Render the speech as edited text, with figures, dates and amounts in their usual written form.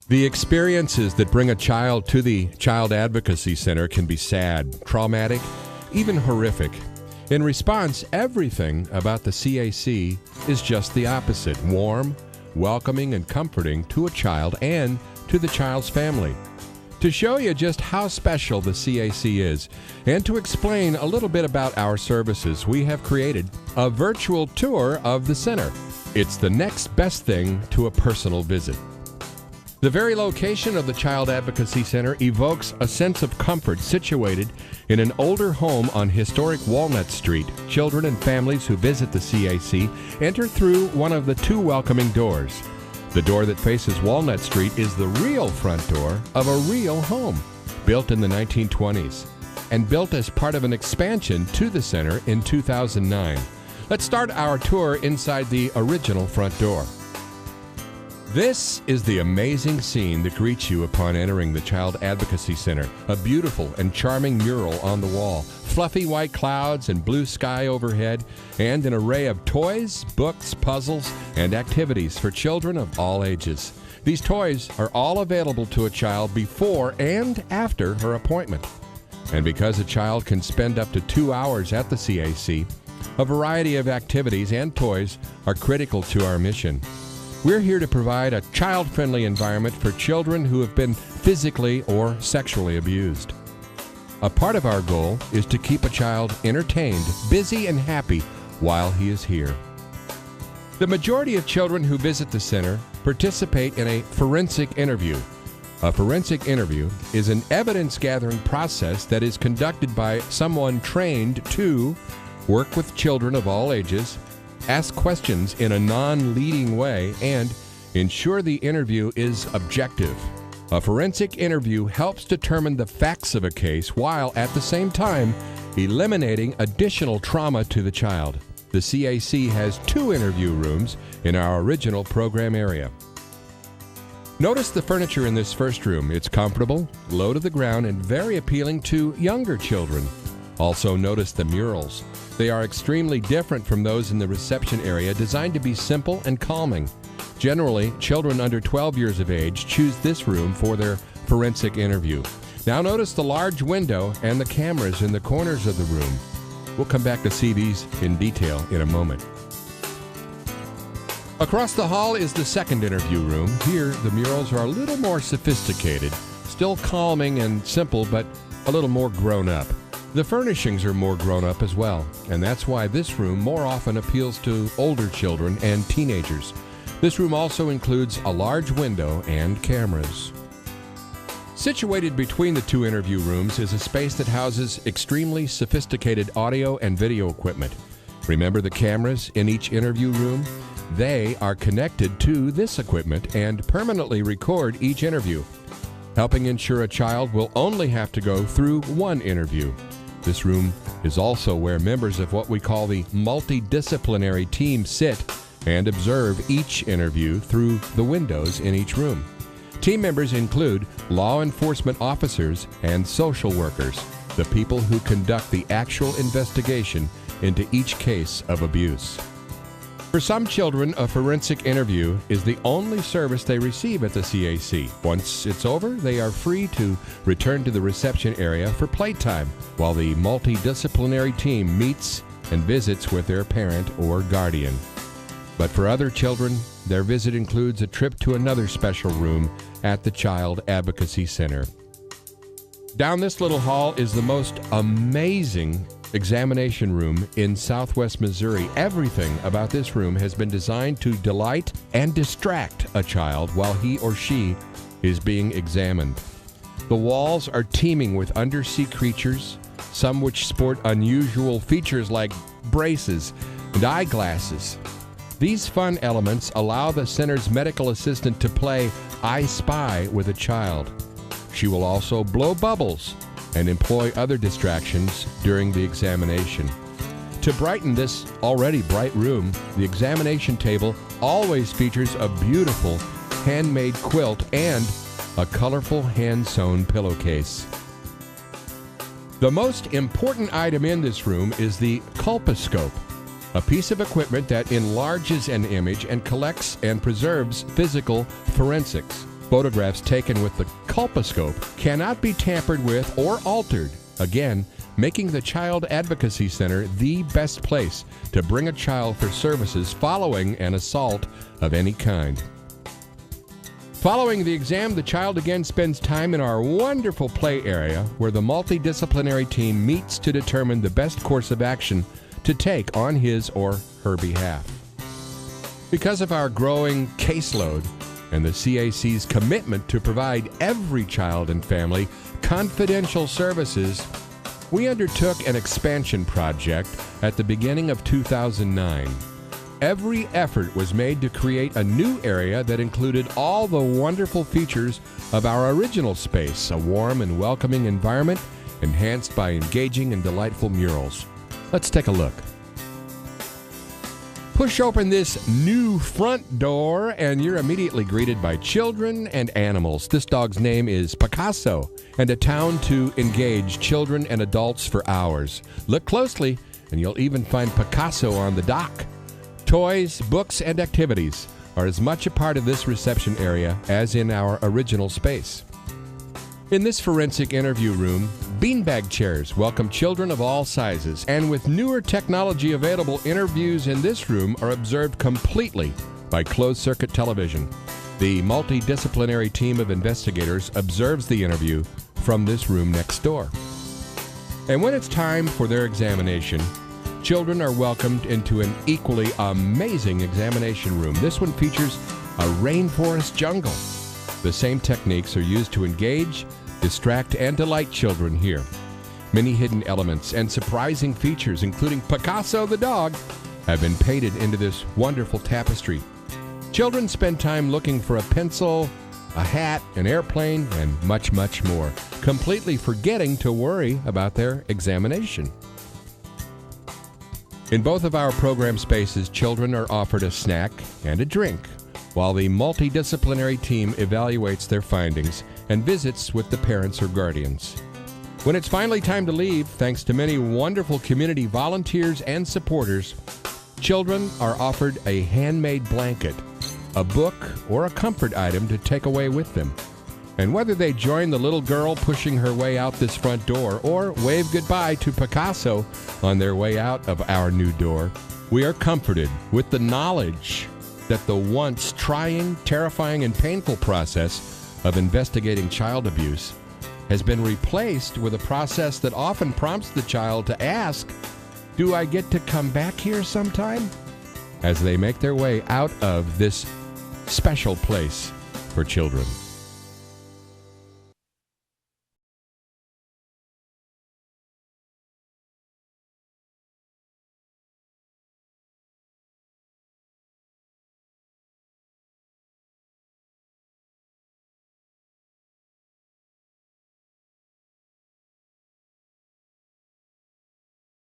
The experiences that bring a child to the Child Advocacy Center can be sad, traumatic, even horrific. In response, everything about the CAC is just the opposite: warm, welcoming, and comforting to a child and to the child's family. To show you just how special the CAC is, and to explain a little bit about our services, we have created a virtual tour of the center. It's the next best thing to a personal visit. The very location of the Child Advocacy Center evokes a sense of comfort. Situated in an older home on historic Walnut Street, children and families who visit the CAC enter through one of the two welcoming doors. The door that faces Walnut Street is the real front door of a real home, built in the 1920s, and built as part of an expansion to the center in 2009. Let's start our tour inside the original front door. This is the amazing scene that greets you upon entering the Child Advocacy Center. A beautiful and charming mural on the wall, fluffy white clouds and blue sky overhead, and an array of toys, books, puzzles, and activities for children of all ages. These toys are all available to a child before and after her appointment. And because a child can spend up to 2 hours at the CAC, a variety of activities and toys are critical to our mission. We're here to provide a child-friendly environment for children who have been physically or sexually abused. A part of our goal is to keep a child entertained, busy, and happy while he is here. The majority of children who visit the center participate in a forensic interview. A forensic interview is an evidence-gathering process that is conducted by someone trained to work with children of all ages, ask questions in a non-leading way, and ensure the interview is objective. A forensic interview helps determine the facts of a case while at the same time eliminating additional trauma to the child. The CAC has 2 interview rooms in our original program area. Notice the furniture in this first room. It's comfortable, low to the ground, and very appealing to younger children. Also notice the murals. They are extremely different from those in the reception area, designed to be simple and calming. Generally, children under 12 years of age choose this room for their forensic interview. Now notice the large window and the cameras in the corners of the room. We'll come back to see these in detail in a moment. Across the hall is the second interview room. Here, the murals are a little more sophisticated, still calming and simple, but a little more grown up. The furnishings are more grown up as well, and that's why this room more often appeals to older children and teenagers. This room also includes a large window and cameras. Situated between the 2 interview rooms is a space that houses extremely sophisticated audio and video equipment. Remember the cameras in each interview room? They are connected to this equipment and permanently record each interview, helping ensure a child will only have to go through one interview. This room is also where members of what we call the multidisciplinary team sit and observe each interview through the windows in each room. Team members include law enforcement officers and social workers, the people who conduct the actual investigation into each case of abuse. For some children, a forensic interview is the only service they receive at the CAC. Once it's over, they are free to return to the reception area for playtime, while the multidisciplinary team meets and visits with their parent or guardian. But for other children, their visit includes a trip to another special room at the Child Advocacy Center. Down this little hall is the most amazing examination room in Southwest Missouri. Everything about this room has been designed to delight and distract a child while he or she is being examined. The walls are teeming with undersea creatures, some which sport unusual features like braces and eyeglasses. These fun elements allow the center's medical assistant to play I Spy with a child. She will also blow bubbles and employ other distractions during the examination. To brighten this already bright room, the examination table always features a beautiful handmade quilt and a colorful hand-sewn pillowcase. The most important item in this room is the colposcope, a piece of equipment that enlarges an image and collects and preserves physical forensics. Photographs taken with the colposcope cannot be tampered with or altered, again, making the Child Advocacy Center the best place to bring a child for services following an assault of any kind. Following the exam, the child again spends time in our wonderful play area where the multidisciplinary team meets to determine the best course of action to take on his or her behalf. Because of our growing caseload and the CAC's commitment to provide every child and family confidential services, we undertook an expansion project at the beginning of 2009. Every effort was made to create a new area that included all the wonderful features of our original space, a warm and welcoming environment enhanced by engaging and delightful murals. Let's take a look. Push open this new front door and you're immediately greeted by children and animals. This dog's name is Picasso, and a town to engage children and adults for hours. Look closely and you'll even find Picasso on the dock. Toys, books, and activities are as much a part of this reception area as in our original space. In this forensic interview room, beanbag chairs welcome children of all sizes, and with newer technology available, interviews in this room are observed completely by closed-circuit television. The multidisciplinary team of investigators observes the interview from this room next door. And when it's time for their examination, children are welcomed into an equally amazing examination room. This one features a rainforest jungle. The same techniques are used to engage, distract, and delight children here. Many hidden elements and surprising features, including Picasso the dog, have been painted into this wonderful tapestry. Children spend time looking for a pencil, a hat, an airplane, and much, much more, completely forgetting to worry about their examination. In both of our program spaces, children are offered a snack and a drink, while the multidisciplinary team evaluates their findings and visits with the parents or guardians. When it's finally time to leave, thanks to many wonderful community volunteers and supporters, children are offered a handmade blanket, a book, or a comfort item to take away with them. And whether they join the little girl pushing her way out this front door or wave goodbye to Picasso on their way out of our new door, we are comforted with the knowledge that the once trying, terrifying, and painful process of investigating child abuse has been replaced with a process that often prompts the child to ask, "Do I get to come back here sometime?" as they make their way out of this special place for children.